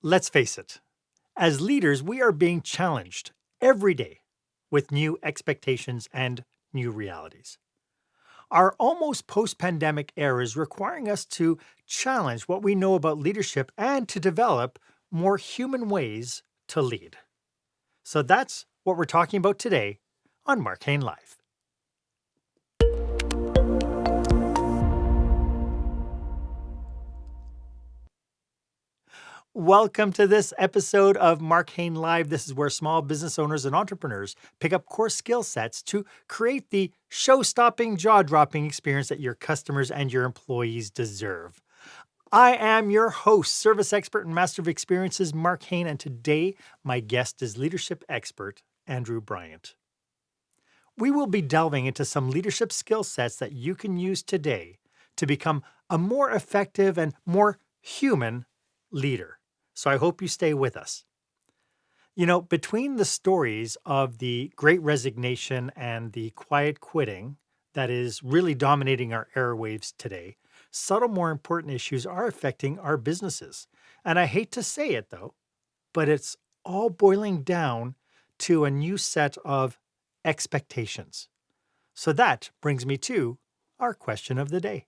Let's face it, as leaders, we are being challenged every day with new expectations and new realities. Our almost post pandemic era is requiring us to challenge what we know about leadership and to develop more human ways to lead. So that's what we're talking about today on Marc Haine Live. Welcome to this episode of Marc Haine Live. This is where small business owners and entrepreneurs pick up core skill sets to create the show-stopping, jaw-dropping experience that your customers and your employees deserve. I am your host, service expert and master of experiences, Marc Haine, and today my guest is leadership expert, Andrew Bryant. We will be delving into some leadership skill sets that you can use today to become a more effective and more human leader. So I hope you stay with us. You know, between the stories of the Great Resignation and the quiet quitting that is really dominating our airwaves today, subtle, more important issues are affecting our businesses. And I hate to say it though, but it's all boiling down to a new set of expectations. So that brings me to our question of the day.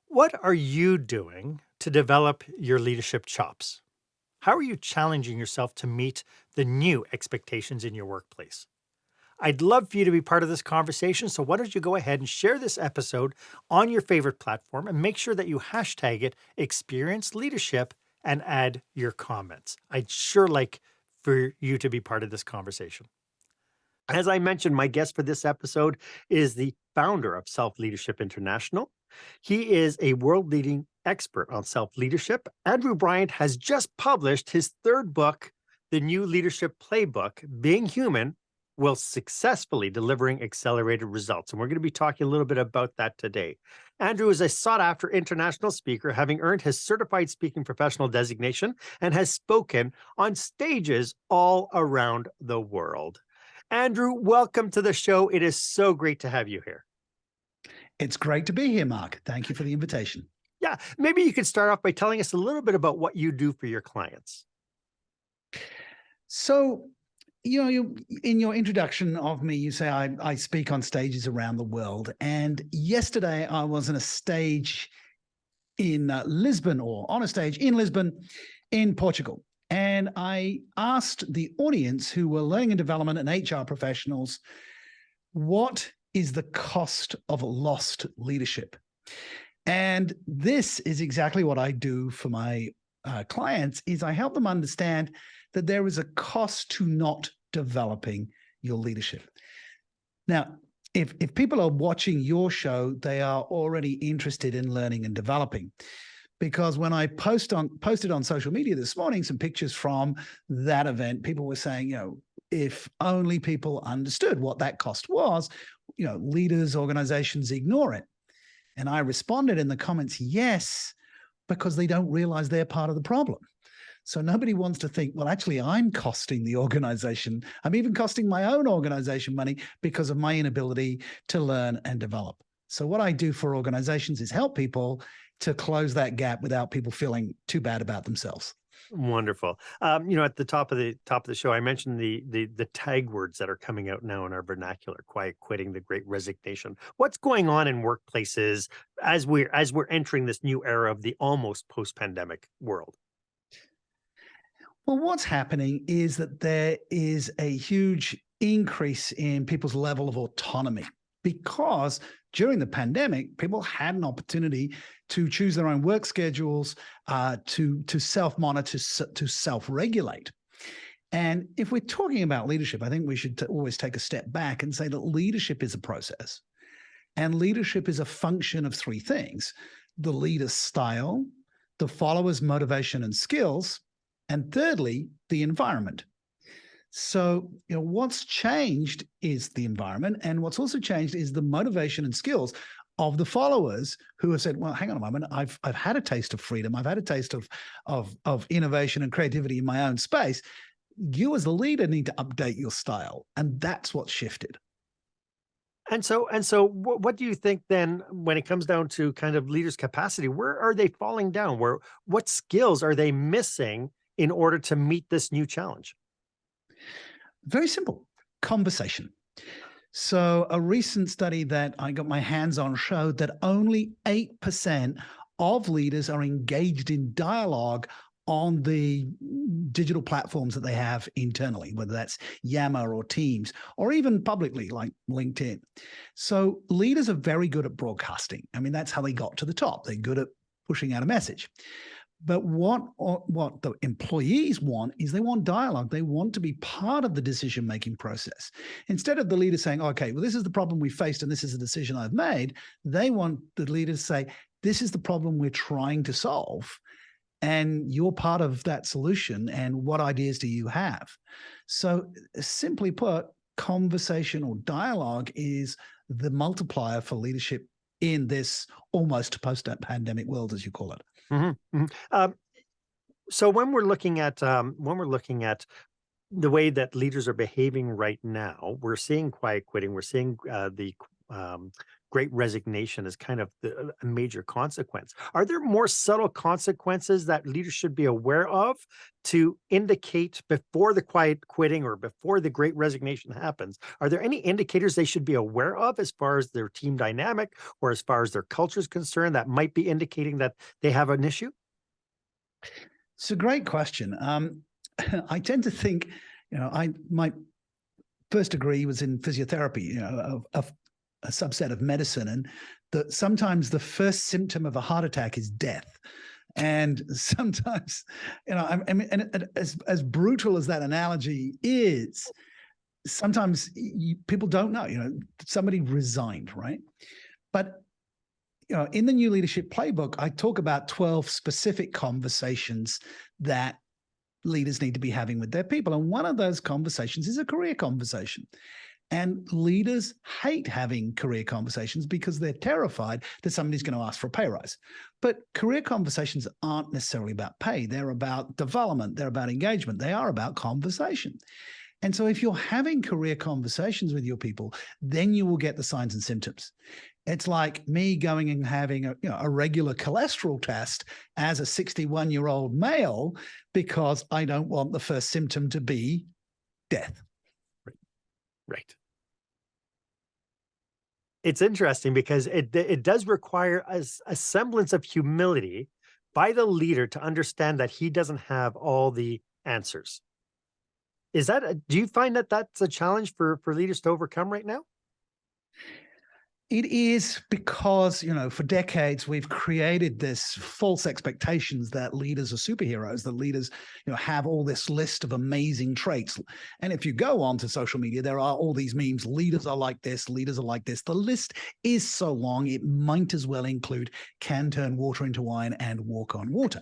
What are you doing to develop your leadership chops? How are you challenging yourself to meet the new expectations in your workplace? I'd love for you to be part of this conversation, so why don't you go ahead and share this episode on your favorite platform and make sure that you hashtag it Experience Leadership and add your comments. I'd sure like for you to be part of this conversation. As I mentioned, my guest for this episode is the founder of Self Leadership International. He is a world leading expert on self leadership. Andrew Bryant has just published his third book, The New Leadership Playbook, Being Human While Successfully Delivering Accelerated Results. And we're going to be talking a little bit about that today. Andrew is a sought after international speaker, having earned his certified speaking professional designation and has spoken on stages all around the world. Andrew, welcome to the show. It is so great to have you here. It's great to be here, Marc. Thank you for the invitation. Yeah, maybe you could start off by telling us a little bit about what you do for your clients. So, in your introduction of me, you say I speak on stages around the world. And yesterday I was on a stage in Lisbon, or on a stage in Lisbon, in Portugal. And I asked the audience, who were learning and development and HR professionals, what is the cost of lost leadership? And this is exactly what I do for my clients, is I help them understand that there is a cost to not developing your leadership. Now, if people are watching your show, they are already interested in learning and developing. Because when I posted on social media this morning some pictures from that event, people were saying, if only people understood what that cost was, leaders, organizations ignore it. And I responded in the comments, yes, because they don't realize they're part of the problem. So nobody wants to think, well, actually, I'm costing the organization. I'm even costing my own organization money because of my inability to learn and develop. So what I do for organizations is help people to close that gap without people feeling too bad about themselves. Wonderful. At the top of the show, I mentioned the tag words that are coming out now in our vernacular: quiet quitting, the Great Resignation. What's going on in workplaces as we're entering this new era of the almost post-pandemic world? Well, what's happening is that there is a huge increase in people's level of autonomy, because during the pandemic, people had an opportunity to choose their own work schedules, to self-monitor, to self-regulate. And if we're talking about leadership, I think we should always take a step back and say that leadership is a process. And leadership is a function of three things: the leader's style, the follower's motivation and skills, and thirdly, the environment. So, what's changed is the environment, and what's also changed is the motivation and skills of the followers, who have said, well, hang on a moment, I've had a taste of freedom, I've had a taste of innovation and creativity in my own space. You as the leader need to update your style, and that's what's shifted. And so, what do you think then when it comes down to kind of leaders' capacity? Where are they falling down? What skills are they missing in order to meet this new challenge? Very simple conversation. So, a recent study that I got my hands on showed that only 8% of leaders are engaged in dialogue on the digital platforms that they have internally, whether that's Yammer or Teams, or even publicly like LinkedIn. So, leaders are very good at broadcasting. I mean, that's how they got to the top. They're good at pushing out a message. But what the employees want is they want dialogue. They want to be part of the decision-making process. Instead of the leader saying, okay, well, this is the problem we faced and this is the decision I've made, they want the leader to say, this is the problem we're trying to solve. And you're part of that solution. And what ideas do you have? So simply put, conversational dialogue is the multiplier for leadership in this almost post-pandemic world, as you call it. Mhm, mhm. So when we're looking at the way that leaders are behaving right now, we're seeing quiet quitting. We're seeing the great resignation as kind of a major consequence. Are there more subtle consequences that leaders should be aware of to indicate before the quiet quitting or before the great resignation happens? Are there any indicators they should be aware of as far as their team dynamic or as far as their culture is concerned that might be indicating that they have an issue? It's a great question. I tend to think, my first degree was in physiotherapy, of a subset of medicine, and that sometimes the first symptom of a heart attack is death. And sometimes, I mean, and as brutal as that analogy is, sometimes people don't know, somebody resigned, right? But in the new leadership playbook, I talk about 12 specific conversations that leaders need to be having with their people. And one of those conversations is a career conversation. And leaders hate having career conversations because they're terrified that somebody's going to ask for a pay rise. But career conversations aren't necessarily about pay. They're about development. They're about engagement. They are about conversation. And so if you're having career conversations with your people, then you will get the signs and symptoms. It's like me going and having a regular cholesterol test as a 61-year-old male because I don't want the first symptom to be death. Right. It's interesting because it does require a semblance of humility by the leader to understand that he doesn't have all the answers. Do you find that that's a challenge for leaders to overcome right now? It is because, for decades, we've created this false expectations that leaders are superheroes, that leaders, have all this list of amazing traits. And if you go onto social media, there are all these memes, leaders are like this, leaders are like this. The list is so long, it might as well include can turn water into wine and walk on water.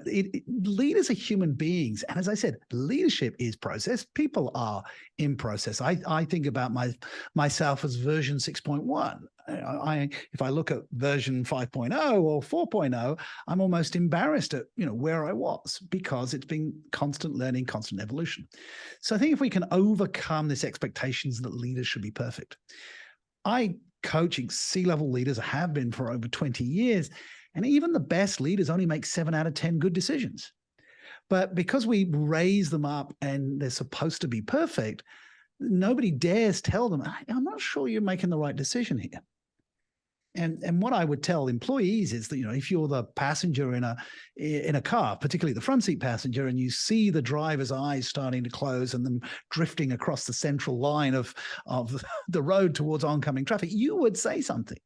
Leaders are human beings. And as I said, leadership is process. People are in process. I think about myself as version 6.1. If I look at version 5.0 or 4.0, I'm almost embarrassed at where I was because it's been constant learning, constant evolution. So I think if we can overcome this expectations that leaders should be perfect. I coaching C-level leaders, have been for over 20 years, and even the best leaders only make 7 out of 10 good decisions. But because we raise them up and they're supposed to be perfect, nobody dares tell them, I'm not sure you're making the right decision here. And what I would tell employees is that, if you're the passenger in a car, particularly the front seat passenger, and you see the driver's eyes starting to close and them drifting across the central line of the road towards oncoming traffic, you would say something.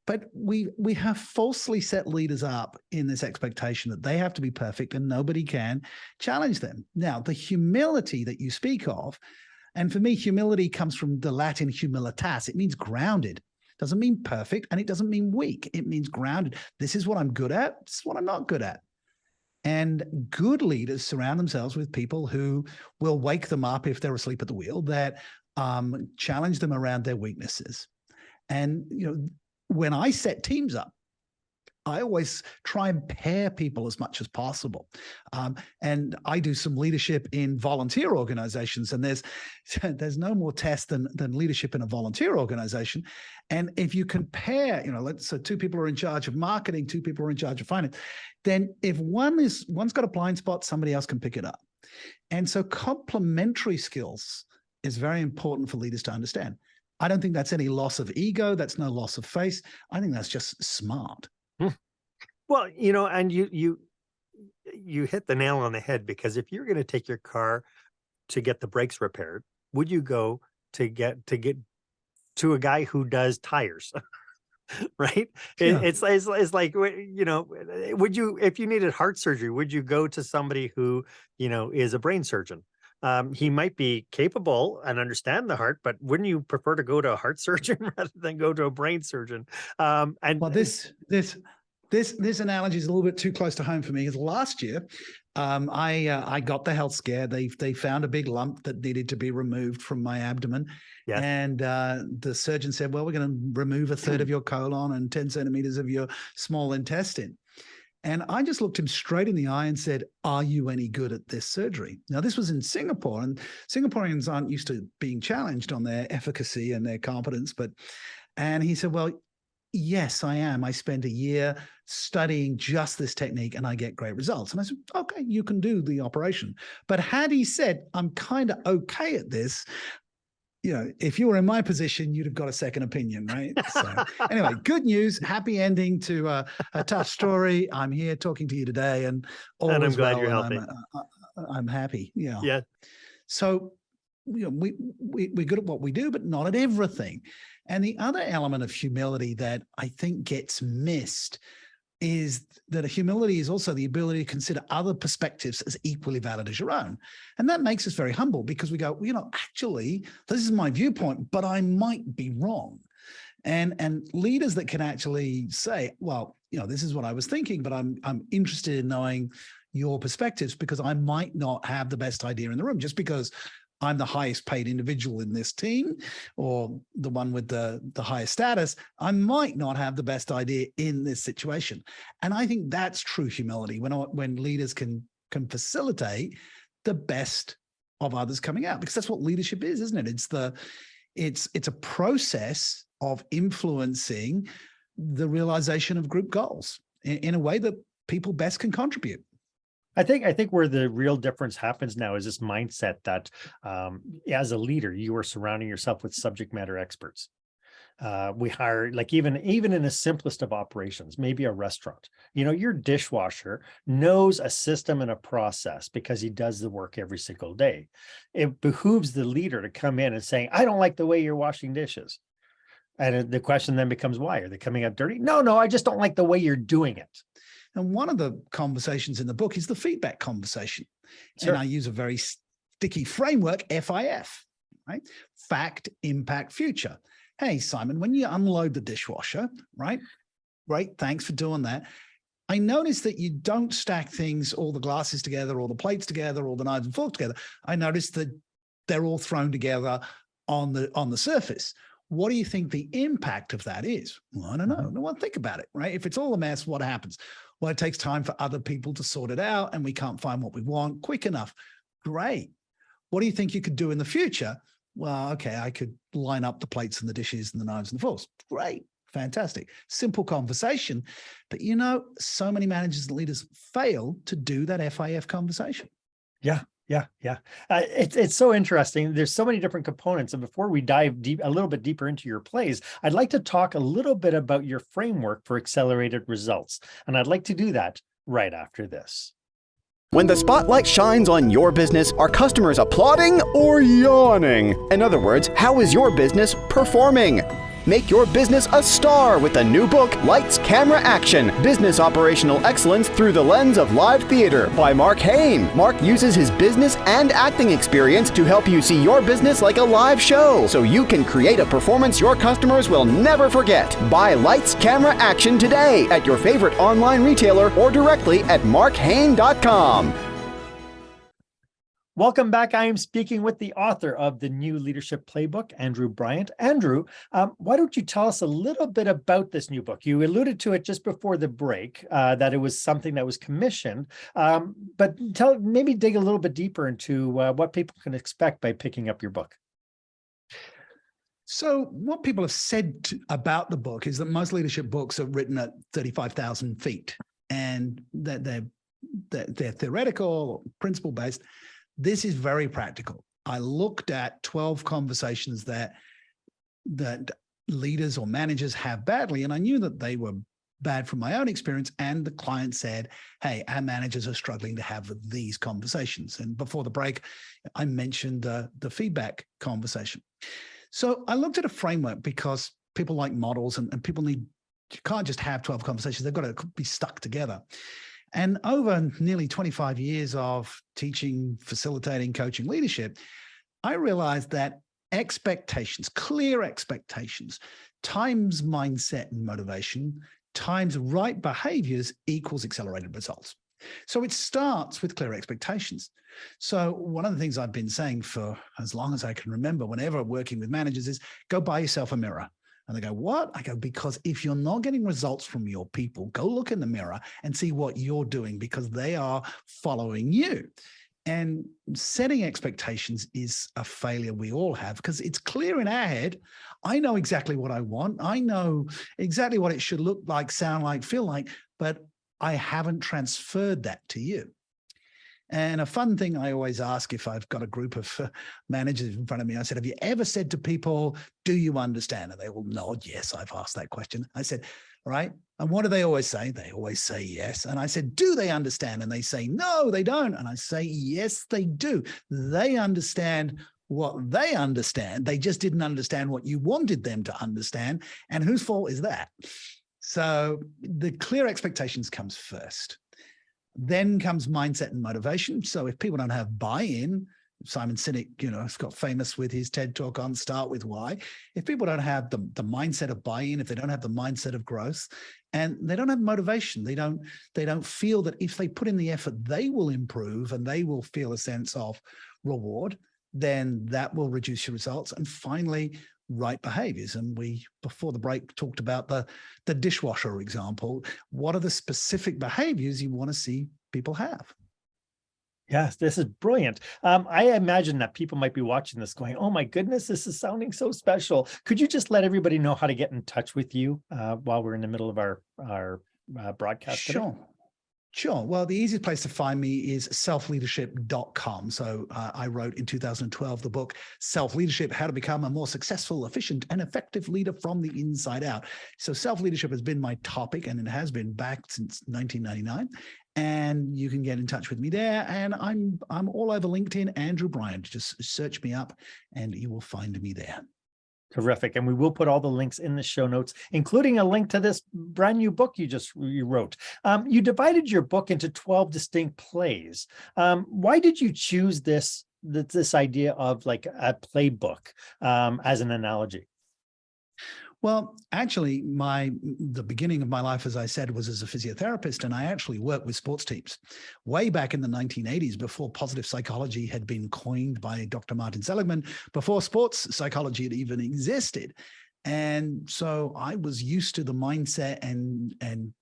But we have falsely set leaders up in this expectation that they have to be perfect and nobody can challenge them. Now, the humility that you speak of, and for me, humility comes from the Latin humilitas. It means grounded. Doesn't mean perfect, and it doesn't mean weak. It means grounded. This is what I'm good at. This is what I'm not good at. And good leaders surround themselves with people who will wake them up if they're asleep at the wheel, that challenge them around their weaknesses. And when I set teams up, I always try and pair people as much as possible. And I do some leadership in volunteer organizations, and there's no more test than leadership in a volunteer organization. And if you compare, so two people are in charge of marketing, two people are in charge of finance, then if one's got a blind spot, somebody else can pick it up. And so complementary skills is very important for leaders to understand. I don't think that's any loss of ego. That's no loss of face. I think that's just smart. Well, and you hit the nail on the head, because if you're going to take your car to get the brakes repaired, would you go to get to a guy who does tires? Right? Yeah. It's like, would you, if you needed heart surgery, would you go to somebody who, is a brain surgeon? He might be capable and understand the heart, but wouldn't you prefer to go to a heart surgeon rather than go to a brain surgeon? Well, this analogy is a little bit too close to home for me, because last year I got the health scare. They found a big lump that needed to be removed from my abdomen. Yes. And the surgeon said, well, we're going to remove a third of your colon and 10 centimeters of your small intestine. And I just looked him straight in the eye and said, are you any good at this surgery? Now, this was in Singapore, and Singaporeans aren't used to being challenged on their efficacy and their competence. And he said, well, yes, I am. I spent a year studying just this technique and I get great results. And I said, okay, you can do the operation. But had he said, I'm kind of okay at this, if you were in my position, you'd have got a second opinion, right? So anyway, good news, happy ending to a tough story. I'm here talking to you today, and I'm glad you're healthy. I'm happy. Yeah. Yeah. So, we're good at what we do, but not at everything. And the other element of humility that I think gets missed is that humility is also the ability to consider other perspectives as equally valid as your own. And that makes us very humble, because we go, actually, this is my viewpoint, but I might be wrong. And leaders that can actually say, well, this is what I was thinking, but I'm interested in knowing your perspectives, because I might not have the best idea in the room. Just because I'm the highest paid individual in this team, or the one with the highest status, I might not have the best idea in this situation. And I think that's true humility, when leaders can facilitate the best of others coming out, because that's what leadership is, isn't it? It's a process of influencing the realization of group goals in a way that people best can contribute. I think where the real difference happens now is this mindset that as a leader, you are surrounding yourself with subject matter experts. We hire, like, even in the simplest of operations, maybe a restaurant, your dishwasher knows a system and a process because he does the work every single day. It behooves the leader to come in and say, I don't like the way you're washing dishes. And the question then becomes, why? Are they coming out dirty? No, I just don't like the way you're doing it. And one of the conversations in the book is the feedback conversation. Sure. And I use a very sticky framework, FIF, right? Fact, impact, future. Hey, Simon, when you unload the dishwasher, right? Great, thanks for doing that. I noticed that you don't stack things, all the glasses together, all the plates together, all the knives and forks together. I noticed that they're all thrown together on the surface. What do you think the impact of that is? Well, I don't know. Well, think about it, right? If it's all a mess, what happens? Well, it takes time for other people to sort it out, and we can't find what we want quick enough. Great. What do you think you could do in the future? Well, okay, I could line up the plates and the dishes and the knives and the forks. Great. Fantastic. Simple conversation. But so many managers and leaders fail to do that FIF conversation. Yeah. It's so interesting. There's so many different components. And before we dive a little bit deeper into your plays, I'd like to talk a little bit about your framework for accelerated results. And I'd like to do that right after this. When the spotlight shines on your business, are customers applauding or yawning? In other words, how is your business performing? Make your business a star with the new book, Lights, Camera, Action, Business Operational Excellence Through the Lens of Live Theater by Marc Haine. Marc uses his business and acting experience to help you see your business like a live show, so you can create a performance your customers will never forget. Buy Lights, Camera, Action today at your favorite online retailer or directly at marchaine.com. Welcome back. I am speaking with the author of the new Leadership Playbook, Andrew Bryant. Andrew, why don't you tell us a little bit about this new book? You alluded to it just before the break, that it was something that was commissioned, but maybe dig a little bit deeper into what people can expect by picking up your book. So what people have said about the book is that most leadership books are written at 35,000 feet and that they're theoretical, principle-based. This is very practical. I looked at 12 conversations that leaders or managers have badly, and I knew that they were bad from my own experience. And the client said, hey, our managers are struggling to have these conversations. And before the break, I mentioned the feedback conversation. So I looked at a framework because people like models and people you can't just have 12 conversations. They've got to be stuck together. And over nearly 25 years of teaching, facilitating, coaching leadership, I realized that expectations, clear expectations, times mindset and motivation, times right behaviors equals accelerated results. So it starts with clear expectations. So one of the things I've been saying for as long as I can remember, whenever working with managers, is go buy yourself a mirror. And they go, what? I go, because if you're not getting results from your people, go look in the mirror and see what you're doing, because they are following you. And setting expectations is a failure we all have, because it's clear in our head. I know exactly what I want. I know exactly what it should look like, sound like, feel like, but I haven't transferred that to you. And a fun thing I always ask if I've got a group of managers in front of me, I said, have you ever said to people, do you understand? And they will nod, yes, I've asked that question. I said, all right. And what do they always say? They always say yes. And I said, do they understand? And they say, no, they don't. And I say, yes, they do. They understand what they understand. They just didn't understand what you wanted them to understand. And whose fault is that? So the clear expectations comes first. Then comes mindset and motivation. So if people don't have buy-in, Simon Sinek, has got famous with his TED talk on Start With Why. If people don't have the mindset of buy-in, if they don't have the mindset of growth, and they don't have motivation, they don't feel that if they put in the effort, they will improve and they will feel a sense of reward, then that will reduce your results. And finally, right behaviors. And we, before the break, talked about the dishwasher example. What are the specific behaviors you want to see people have? Yes, this is brilliant. I imagine that people might be watching this going, oh my goodness, this is sounding so special. Could you just let everybody know how to get in touch with you while we're in the middle of our broadcast today? Sure. Well, the easiest place to find me is selfleadership.com. So I wrote in 2012 the book, Self-Leadership, How to Become a More Successful, Efficient, and Effective Leader from the Inside Out. So self-leadership has been my topic, and it has been back since 1999. And you can get in touch with me there. And I'm all over LinkedIn, Andrew Bryant. Just search me up and you will find me there. Terrific. And we will put all the links in the show notes, including a link to this brand new book you wrote. You divided your book into 12 distinct plays. Why did you choose this idea of like a playbook as an analogy? Well, actually, the beginning of my life, as I said, was as a physiotherapist, and I actually worked with sports teams way back in the 1980s, before positive psychology had been coined by Dr. Martin Seligman, before sports psychology had even existed. And so I was used to the mindset and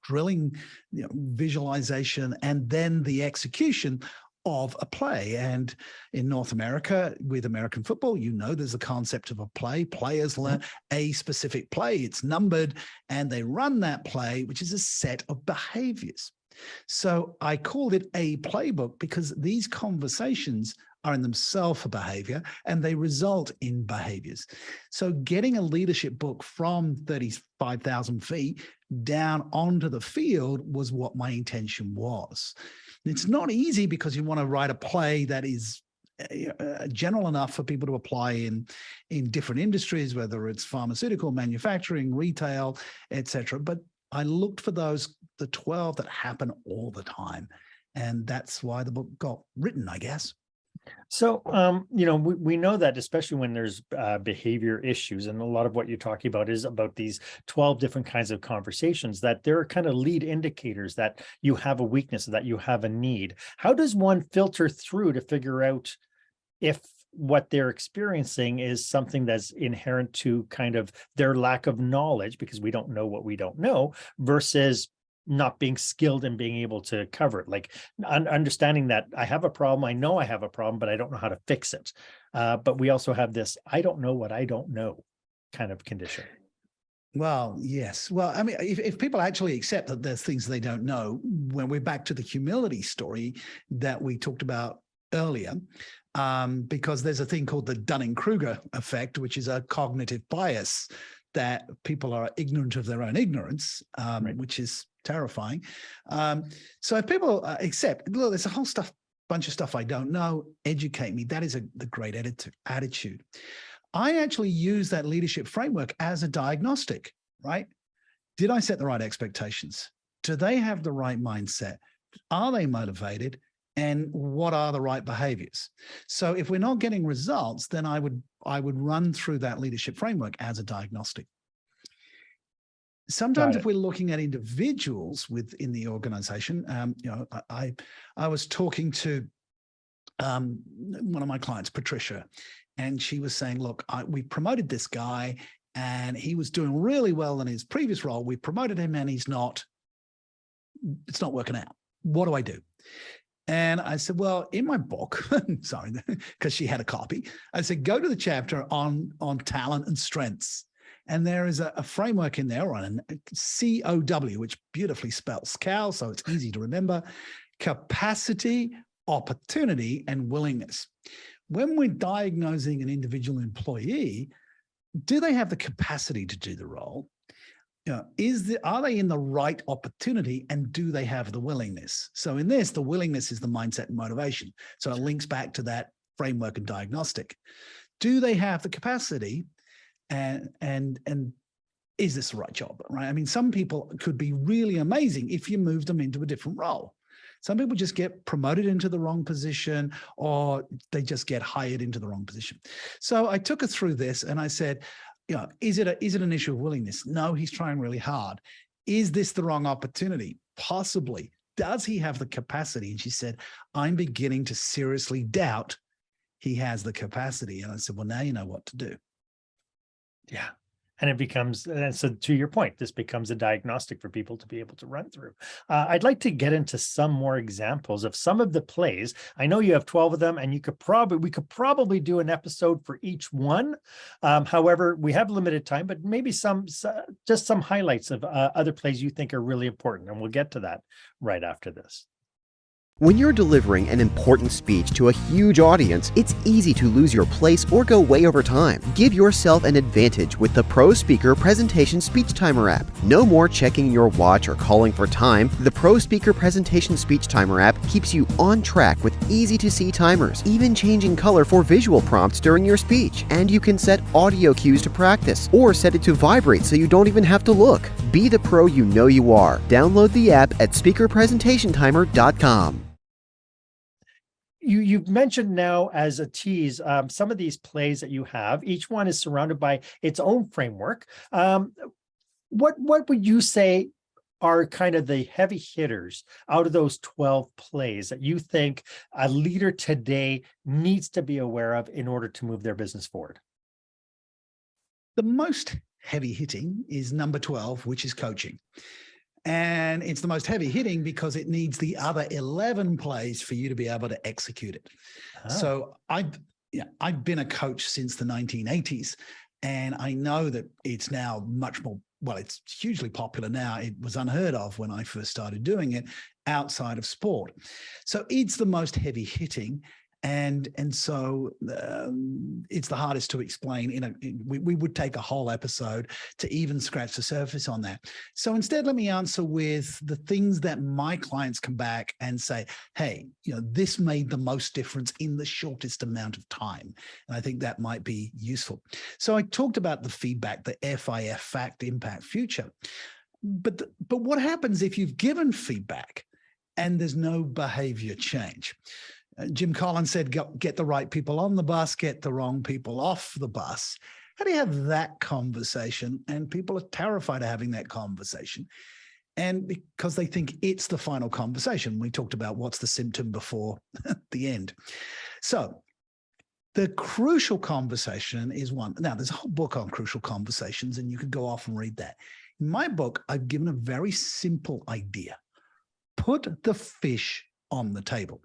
drilling, visualization, and then the execution of a play. And in North America, with American football, there's a concept of a play. Players learn a specific play. It's numbered, and they run that play, which is a set of behaviors. So I called it a playbook because these conversations are in themselves a behavior, and they result in behaviors. So getting a leadership book from 35,000 feet down onto the field was what my intention was. It's not easy because you want to write a play that is general enough for people to apply in different industries, whether it's pharmaceutical, manufacturing, retail, etc. But I looked for the 12 that happen all the time. And that's why the book got written, I guess. So, we know that especially when there's behavior issues, and a lot of what you're talking about is about these 12 different kinds of conversations, that there are kind of lead indicators that you have a weakness, that you have a need. How does one filter through to figure out if what they're experiencing is something that's inherent to kind of their lack of knowledge, because we don't know what we don't know, versus not being skilled and being able to cover it, like understanding that I have a problem, I know I have a problem, but I don't know how to fix it. But we also have this I don't know what I don't know kind of condition. Well, yes. Well, I mean, if people actually accept that there's things they don't know, when we're back to the humility story that we talked about earlier, because there's a thing called the Dunning-Kruger Effect, which is a cognitive bias that people are ignorant of their own ignorance, Right. which is terrifying. So if people accept, look, there's a whole bunch of stuff I don't know, educate me. That is the great attitude. I actually use that leadership framework as a diagnostic, right? Did I set the right expectations? Do they have the right mindset? Are they motivated? And what are the right behaviors? So if we're not getting results, then I would run through that leadership framework as a diagnostic. Sometimes if we're looking at individuals within the organization, I was talking to one of my clients, Patricia, and she was saying, look, we promoted this guy and he was doing really well in his previous role. We promoted him and it's not working out. What do I do? And I said, well, in my book, sorry, because she had a copy, I said, go to the chapter on talent and strengths. And there is a framework in there on COW, which beautifully spells cow, so it's easy to remember: capacity, opportunity, and willingness. When we're diagnosing an individual employee, do they have the capacity to do the role? Are they in the right opportunity, and do they have the willingness? So in this, the willingness is the mindset and motivation. So it links back to that framework and diagnostic. Do they have the capacity, and is this the right job, right? I mean, some people could be really amazing if you move them into a different role. Some people just get promoted into the wrong position, or they just get hired into the wrong position. So I took her through this and I said, is it an issue of willingness? No, he's trying really hard. Is this the wrong opportunity? Possibly. Does he have the capacity? And she said, I'm beginning to seriously doubt he has the capacity. And I said, well, now you know what to do. Yeah. And it becomes, and so to your point, this becomes a diagnostic for people to be able to run through. I'd like to get into some more examples of some of the plays. I know you have 12 of them, and we could probably do an episode for each one. However, we have limited time, but maybe just some highlights of other plays you think are really important, and we'll get to that right after this. When you're delivering an important speech to a huge audience, it's easy to lose your place or go way over time. Give yourself an advantage with the Pro Speaker Presentation Speech Timer app. No more checking your watch or calling for time. The Pro Speaker Presentation Speech Timer app keeps you on track with easy-to-see timers, even changing color for visual prompts during your speech. And you can set audio cues to practice, or set it to vibrate so you don't even have to look. Be the pro you know you are. Download the app at speakerpresentationtimer.com. You've mentioned now as a tease some of these plays that you have. Each one is surrounded by its own framework. What would you say are kind of the heavy hitters out of those 12 plays that you think a leader today needs to be aware of in order to move their business forward? The most heavy hitting is number 12, which is coaching. And it's the most heavy hitting because it needs the other 11 plays for you to be able to execute it. Oh. So I've been a coach since the 1980s, and I know that it's now much more, well, it's hugely popular now. It was unheard of when I first started doing it outside of sport. So it's the most heavy hitting. And so it's the hardest to explain. We would take a whole episode to even scratch the surface on that. So instead, let me answer with the things that my clients come back and say, hey, this made the most difference in the shortest amount of time. And I think that might be useful. So I talked about the feedback, the FIF, fact, impact, future. But what happens if you've given feedback and there's no behavior change? Jim Collins said, get the right people on the bus, get the wrong people off the bus. How do you have that conversation? And people are terrified of having that conversation. And because they think it's the final conversation. We talked about what's the symptom before the end. So the crucial conversation is one. Now, there's a whole book on crucial conversations, and you could go off and read that. In my book, I've given a very simple idea. Put the fish on the table.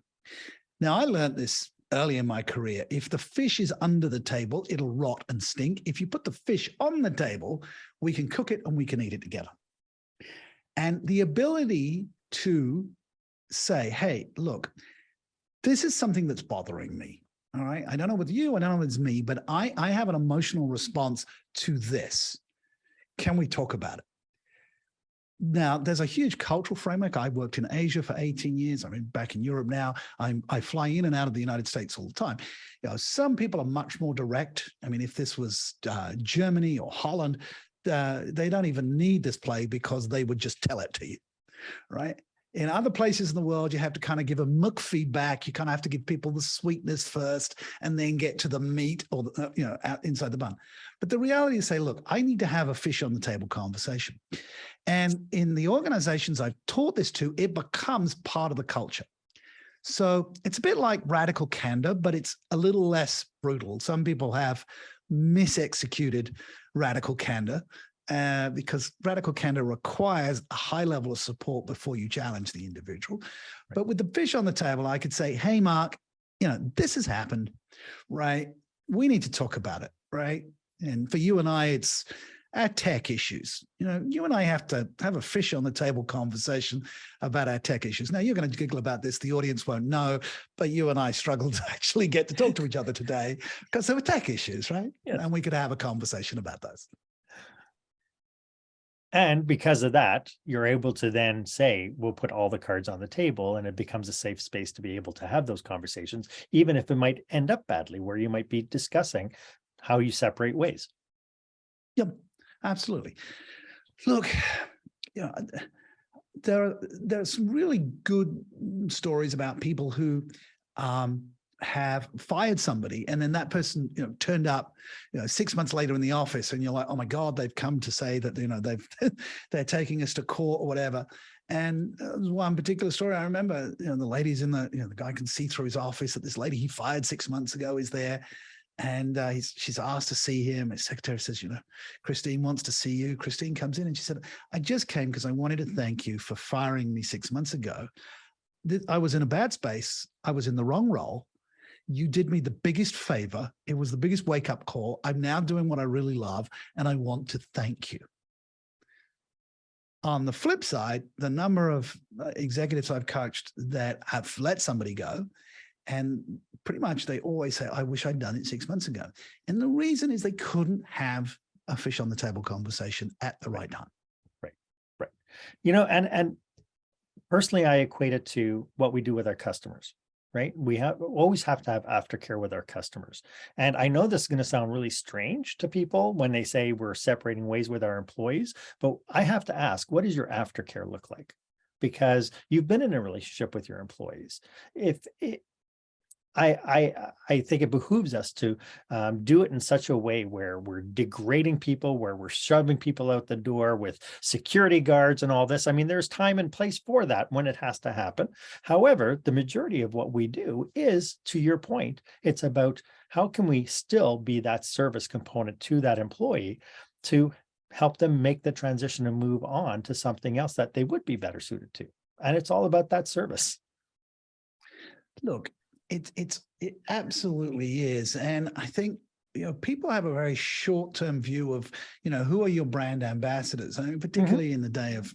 Now, I learned this early in my career. If the fish is under the table, it'll rot and stink. If you put the fish on the table, we can cook it and we can eat it together. And the ability to say, hey, look, this is something that's bothering me. All right. I don't know with you, I don't know if it's me, but I have an emotional response to this. Can we talk about it? Now, there's a huge cultural framework. I worked in Asia for 18 years. I'm back in Europe now. I fly in and out of the United States all the time. Some people are much more direct. I mean, if this was Germany or Holland, they don't even need this play because they would just tell it to you, right? In other places in the world, you have to kind of give a muck feedback. You kind of have to give people the sweetness first and then get to the meat or, out inside the bun. But the reality is say, look, I need to have a fish on the table conversation. And in the organizations I've taught this to, it becomes part of the culture. So it's a bit like radical candor, but it's a little less brutal. Some people have misexecuted radical candor because radical candor requires a high level of support before you challenge the individual. Right. But with the fish on the table, I could say, hey, Marc, this has happened, right? We need to talk about it, right? And for you and I, it's our tech issues. You and I have to have a fish on the table conversation about our tech issues. Now, you're going to giggle about this. The audience won't know, but you and I struggled to actually get to talk to each other today because there were tech issues, right? Yes. And we could have a conversation about those. And because of that, you're able to then say, we'll put all the cards on the table, and it becomes a safe space to be able to have those conversations, even if it might end up badly, where you might be discussing how you separate ways. Yep, absolutely. Look, there's some really good stories about people who have fired somebody, and then that person turned up 6 months later in the office, and you're like, oh my God, they've come to say that they're taking us to court or whatever. And there was one particular story I remember. The ladies in the guy can see through his office that this lady he fired 6 months ago is there, and she's asked to see him. His secretary says, Christine wants to see you. Christine comes in and she said, I just came because I wanted to thank you for firing me 6 months ago. I was in a bad space. I was in the wrong role. You did me the biggest favor. It was the biggest wake-up call. I'm now doing what I really love, and I want to thank you. On the flip side, the number of executives I've coached that have let somebody go, and pretty much they always say, I wish I'd done it 6 months ago. And the reason is they couldn't have a fish on the table conversation at the right time. Right. And personally, I equate it to what we do with our customers. Right? We always have to have aftercare with our customers. And I know this is going to sound really strange to people when they say we're separating ways with our employees, but I have to ask, what does your aftercare look like? Because you've been in a relationship with your employees. I think it behooves us to do it in such a way where we're degrading people, where we're shoving people out the door with security guards and all this. I mean, there's time and place for that when it has to happen. However, the majority of what we do is, to your point, it's about how can we still be that service component to that employee to help them make the transition and move on to something else that they would be better suited to. And it's all about that service. Look, it absolutely is. And I think, people have a very short-term view of, who are your brand ambassadors? I mean, particularly in the day of,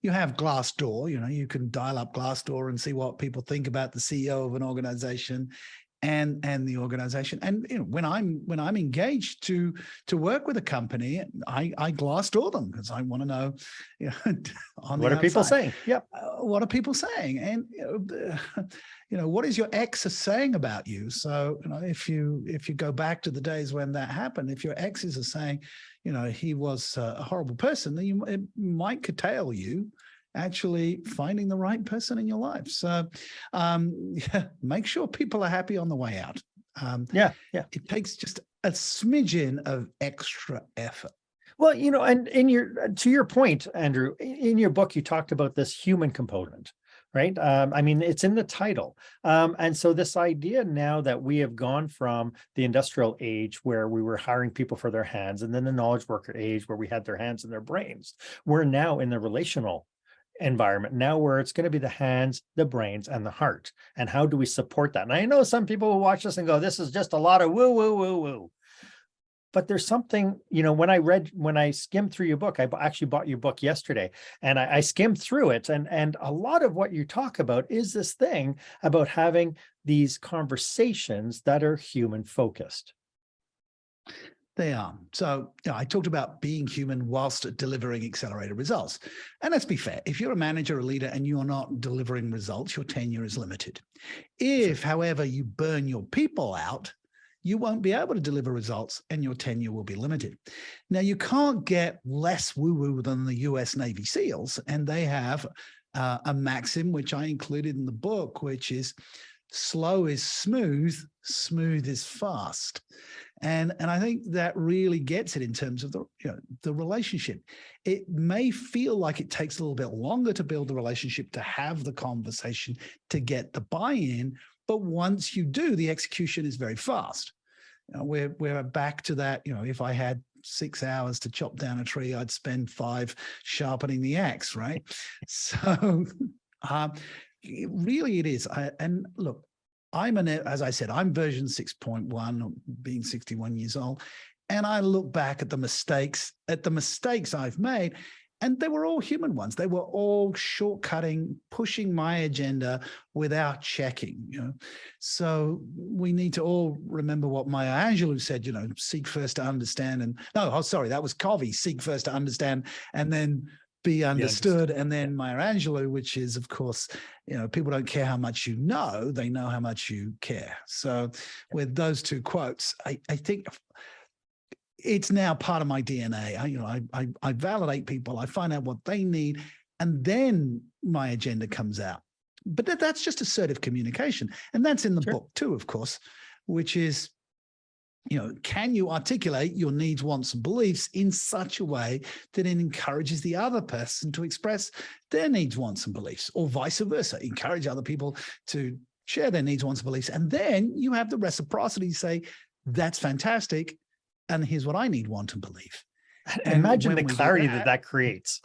you have Glassdoor, you can dial up Glassdoor and see what people think about the CEO of an organization and the organization. And when I'm engaged to work with a company, I Glassdoor them because I want to know, what are people saying? Yep. What are people saying? And what is your ex saying about you? So if you go back to the days when that happened, if your exes are saying, he was a horrible person, then it might curtail you actually finding the right person in your life. So make sure people are happy on the way out. Yeah. It takes just a smidgen of extra effort. Well, and to your point, Andrew, in your book, you talked about this human component, right? I mean, it's in the title. And so this idea now that we have gone from the industrial age where we were hiring people for their hands, and then the knowledge worker age where we had their hands and their brains, we're now in the relational environment now where it's going to be the hands, the brains, and the heart. And how do we support that? And I know some people will watch this and go, this is just a lot of woo, woo, woo, woo. But there's something, when I skimmed through your book, I actually bought your book yesterday, and I skimmed through it. And a lot of what you talk about is this thing about having these conversations that are human focused. They are. So I talked about being human whilst delivering accelerated results. And let's be fair, if you're a manager or leader and you're not delivering results, your tenure is limited. If, however, you burn your people out, you won't be able to deliver results and your tenure will be limited. Now, you can't get less woo-woo than the US Navy SEALs, and they have a maxim, which I included in the book, which is slow is smooth, smooth is fast. And I think that really gets it in terms of the relationship. It may feel like it takes a little bit longer to build the relationship, to have the conversation, to get the buy-in, but once you do, the execution is very fast. We're back to that. If I had 6 hours to chop down a tree, I'd spend 5 sharpening the axe, right? So really it is. And look, as I said, I'm version 6.1, being 61 years old. And I look back at the mistakes I've made, and they were all human ones. They were all shortcutting, pushing my agenda without checking. So we need to all remember what Maya Angelou said. Seek first to understand, that was Covey. Seek first to understand, and then be understood. And then Maya Angelou, which is, of course, people don't care how much you know; they know how much you care. So with those two quotes, I think it's now part of my DNA. I validate people. I find out what they need, and then my agenda comes out. But that's just assertive communication, and that's in the book too, of course, which is, can you articulate your needs, wants, and beliefs in such a way that it encourages the other person to express their needs, wants, and beliefs, or vice versa, encourage other people to share their needs, wants, and beliefs, and then you have the reciprocity. Say, that's fantastic. And here's what I need, want, and believe. And imagine the clarity that creates.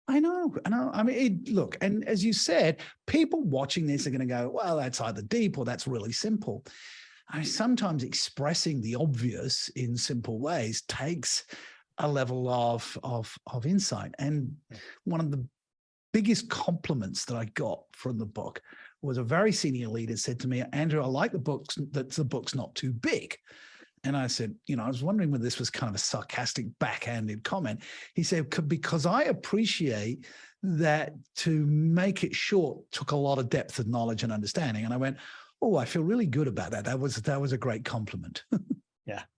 I know. I mean, look, and as you said, people watching this are going to go, well, that's either deep or that's really simple. Sometimes expressing the obvious in simple ways takes a level of insight. And one of the biggest compliments that I got from the book was a very senior leader said to me, Andrew, I like the book's not too big. And I said, I was wondering whether this was kind of a sarcastic, backhanded comment. He said, because I appreciate that to make it short took a lot of depth of knowledge and understanding. And I went, oh, I feel really good about that. That was a great compliment.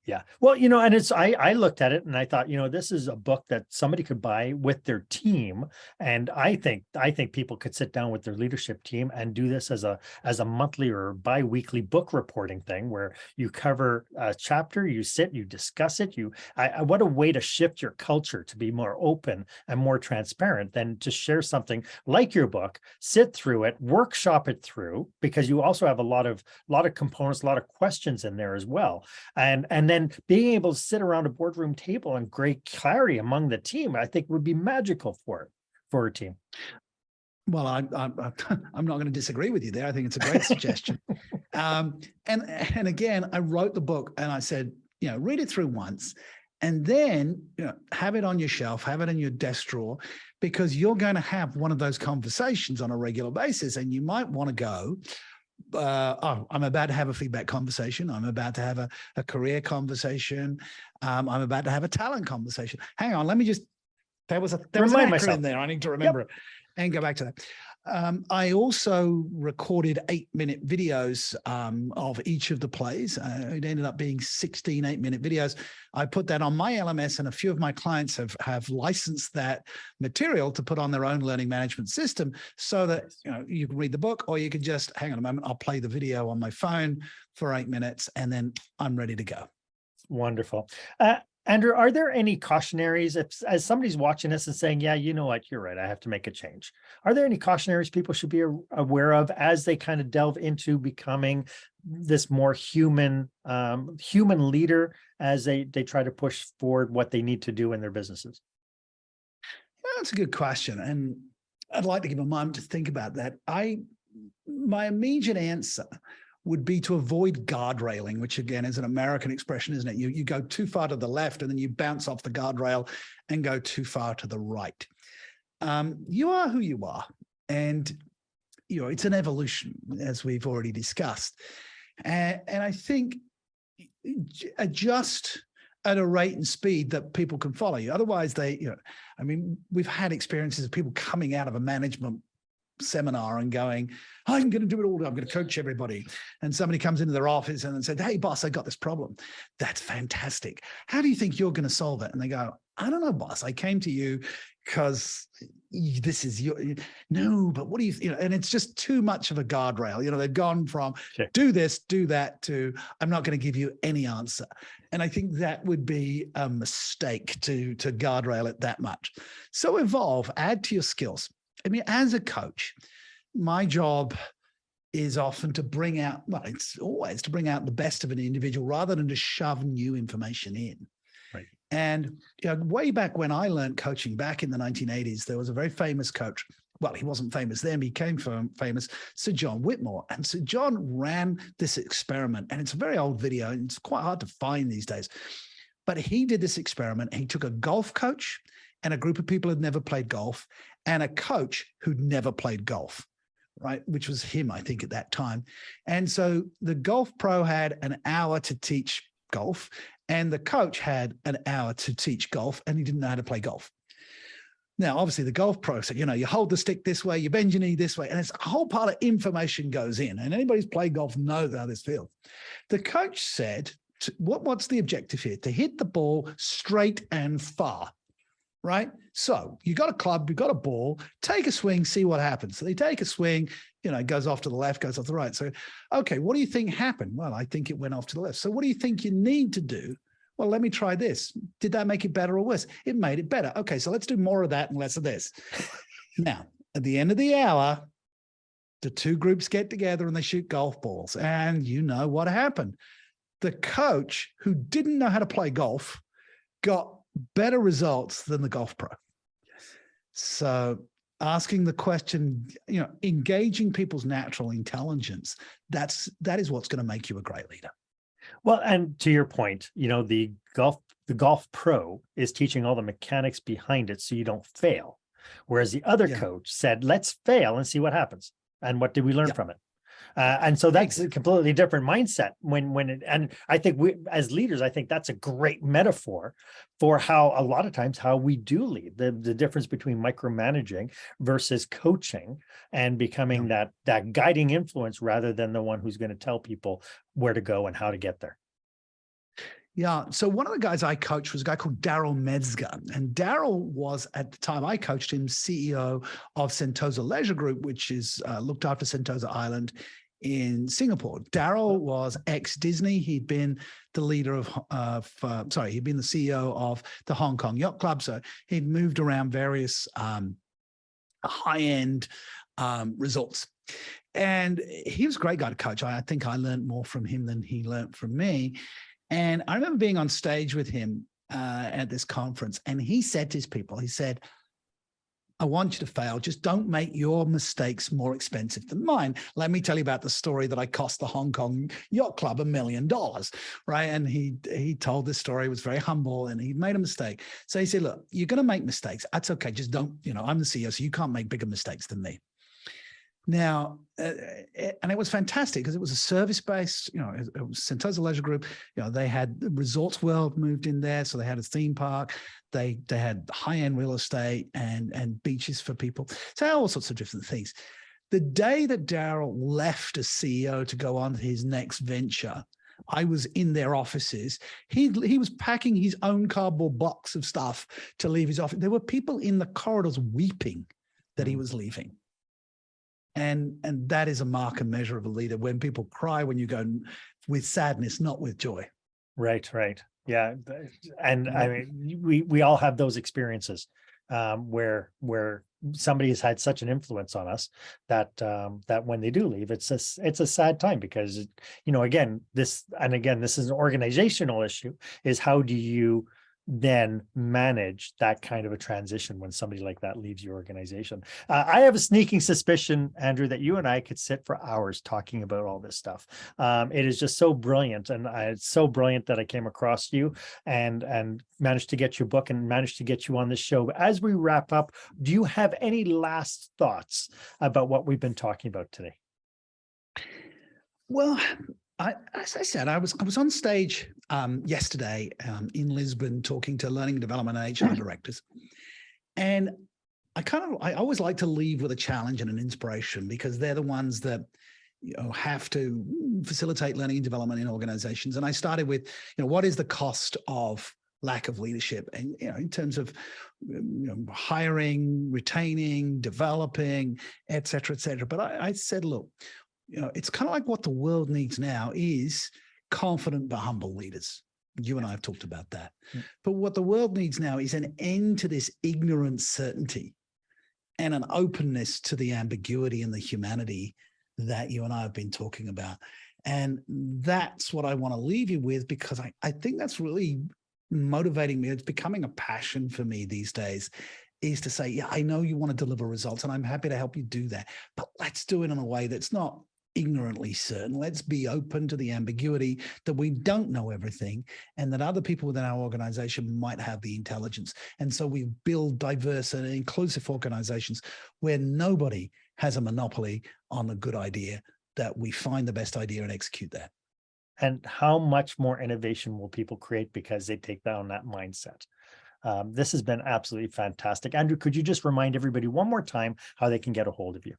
Yeah. Well, and I looked at it and I thought, this is a book that somebody could buy with their team. And I think people could sit down with their leadership team and do this as a monthly or bi-weekly book reporting thing where you cover a chapter, you sit, you discuss it. What a way to shift your culture to be more open and more transparent than to share something like your book, sit through it, workshop it through, because you also have a lot of components, a lot of questions in there as well. And then being able to sit around a boardroom table and great clarity among the team, I think would be magical for a team. Well, I'm not going to disagree with you there. I think it's a great suggestion. And again, I wrote the book and I said, read it through once, and then have it on your shelf, have it in your desk drawer, because you're going to have one of those conversations on a regular basis, and you might want to go, I'm about to have a feedback conversation. I'm about to have a career conversation. I'm about to have a talent conversation. Hang on, let me just, there was an acronym there. I need to remember it and go back to that. I also recorded 8-minute videos of each of the plays. It ended up being 16 8-minute videos. I put that on my LMS, and a few of my clients have licensed that material to put on their own learning management system, so that you can read the book, or you can just hang on a moment. I'll play the video on my phone for 8 minutes, and then I'm ready to go. Wonderful. Andrew, are there any cautionaries as somebody's watching this and saying, yeah, you know what, you're right, I have to make a change? Are there any cautionaries people should be aware of as they kind of delve into becoming this more human leader, as they try to push forward what they need to do in their businesses? That's a good question. And I'd like to give a moment to think about that. My immediate answer would be to avoid guardrailing, which again is an American expression, isn't it? You go too far to the left and then you bounce off the guardrail and go too far to the right. You are who you are, and it's an evolution, as we've already discussed. And I think adjust at a rate and speed that people can follow you. Otherwise, we've had experiences of people coming out of a management seminar and going, I'm going to do it all. I'm going to coach everybody. And somebody comes into their office and said, hey, boss, I got this problem. That's fantastic. How do you think you're going to solve it? And they go, I don't know, boss. I came to you because this is no, but what do you, and it's just too much of a guardrail. They've gone from do this, do that to I'm not going to give you any answer. And I think that would be a mistake to guardrail it that much. So evolve, add to your skills. As a coach, my job is often to bring out, it's always to bring out the best of an individual rather than to shove new information in. Right. And way back when I learned coaching back in the 1980s, there was a very famous coach. Well, he wasn't famous then, he became famous, Sir John Whitmore. And Sir John ran this experiment, and it's a very old video, and it's quite hard to find these days. But he did this experiment. He took a golf coach and a group of people who had never played golf, and a coach who'd never played golf, right? Which was him, I think, at that time. And so the golf pro had an hour to teach golf, and the coach had an hour to teach golf, and he didn't know how to play golf. Now, obviously, the golf pro said, you hold the stick this way, you bend your knee this way, and it's a whole pile of information goes in, and anybody who's played golf knows how this feels. The coach said, what's the objective here? To hit the ball straight and far. Right? So you got a club, you've got a ball, take a swing, see what happens. So they take a swing, it goes off to the left, goes off the right. So, okay, what do you think happened? Well, I think it went off to the left. So what do you think you need to do? Well, let me try this. Did that make it better or worse? It made it better. Okay, so let's do more of that and less of this. Now, at the end of the hour, the two groups get together and they shoot golf balls. And you know what happened. The coach who didn't know how to play golf got better results than the golf pro. So asking the question, engaging people's natural intelligence, that is what's going to make you a great leader. Well, and to your point, the golf pro is teaching all the mechanics behind it so you don't fail. Whereas the other coach said, let's fail and see what happens. And what did we learn from it? And so that's a completely different mindset and I think we, as leaders, I think that's a great metaphor for how a lot of times how we do lead, the difference between micromanaging versus coaching and becoming that guiding influence rather than the one who's going to tell people where to go and how to get there. Yeah. So one of the guys I coached was a guy called Daryl Metzger. And Daryl was, at the time I coached him, CEO of Sentosa Leisure Group, which is looked after Sentosa Island in Singapore. Daryl was ex-Disney. He'd been the leader he'd been the CEO of the Hong Kong Yacht Club. So he'd moved around various high-end resorts. And he was a great guy to coach. I think I learned more from him than he learned from me. And I remember being on stage with him at this conference, and he said to his people, he said, I want you to fail. Just don't make your mistakes more expensive than mine. Let me tell you about the story that I cost the Hong Kong Yacht Club $1 million, right? And he told this story, was very humble, and he made a mistake. So he said, look, you're going to make mistakes. That's okay. Just don't, I'm the CEO, so you can't make bigger mistakes than me. Now, and it was fantastic because it was a service-based, it was Sentosa Leisure Group. They had the Resorts World moved in there, so they had a theme park. They had high-end real estate and beaches for people. So all sorts of different things. The day that Daryl left as CEO to go on to his next venture, I was in their offices. He was packing his own cardboard box of stuff to leave his office. There were people in the corridors weeping that he was leaving. And that is a mark and measure of a leader, when people cry when you go with sadness, not with joy. Right. Yeah. And I mean, we all have those experiences where somebody has had such an influence on us that that when they do leave, it's a sad time, because, again, this is an organizational issue, is how do you then manage that kind of a transition when somebody like that leaves your organization? I have a sneaking suspicion, Andrew, that you and I could sit for hours talking about all this stuff. It is just so brilliant, and it's so brilliant that I came across you and managed to get your book and managed to get you on this show. As we wrap up, do you have any last thoughts about what we've been talking about today? Well, as I said, I was on stage yesterday in Lisbon talking to learning and development and HR directors, and I always like to leave with a challenge and an inspiration, because they're the ones that have to facilitate learning and development in organizations. And I started with, what is the cost of lack of leadership, and in terms of hiring, retaining, developing, et cetera, et cetera. But I said, look, it's kind of like what the world needs now is confident but humble leaders. You and I have talked about that. But what the world needs now is an end to this ignorant certainty and an openness to the ambiguity and the humanity that you and I have been talking about. And that's what I want to leave you with, because I think that's really motivating me. It's becoming a passion for me these days, is to say, yeah, I know you want to deliver results, and I'm happy to help you do that. But let's do it in a way that's not ignorantly certain. Let's be open to the ambiguity that we don't know everything, and that other people within our organization might have the intelligence. And so we build diverse and inclusive organizations where nobody has a monopoly on a good idea, that we find the best idea and execute that. And how much more innovation will people create because they take down that mindset? This has been absolutely fantastic. Andrew, could you just remind everybody one more time how they can get a hold of you?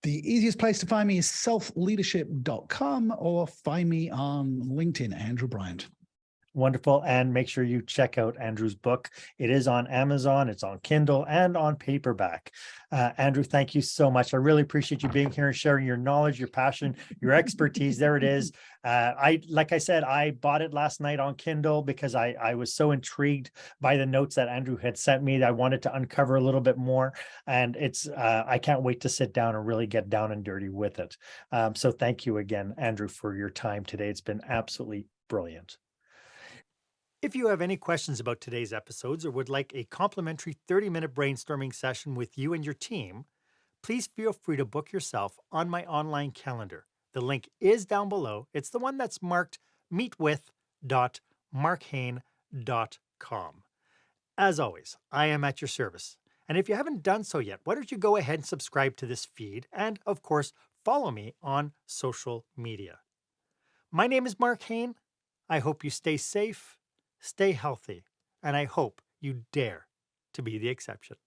The easiest place to find me is selfleadership.com, or find me on LinkedIn, Andrew Bryant. Wonderful. And make sure you check out Andrew's book. It is on Amazon, it's on Kindle, and on paperback. Andrew, thank you so much. I really appreciate you being here and sharing your knowledge, your passion, your expertise. There it is. Like I said, I bought it last night on Kindle because I was so intrigued by the notes that Andrew had sent me that I wanted to uncover a little bit more. And I can't wait to sit down and really get down and dirty with it. So thank you again, Andrew, for your time today. It's been absolutely brilliant. If you have any questions about today's episodes, or would like a complimentary 30-minute brainstorming session with you and your team, please feel free to book yourself on my online calendar. The link is down below. It's the one that's marked meetwith.marchaine.com. As always, I am at your service. And if you haven't done so yet, why don't you go ahead and subscribe to this feed, and of course, follow me on social media. My name is Marc Haine. I hope you stay safe, stay healthy, and I hope you dare to be the exception.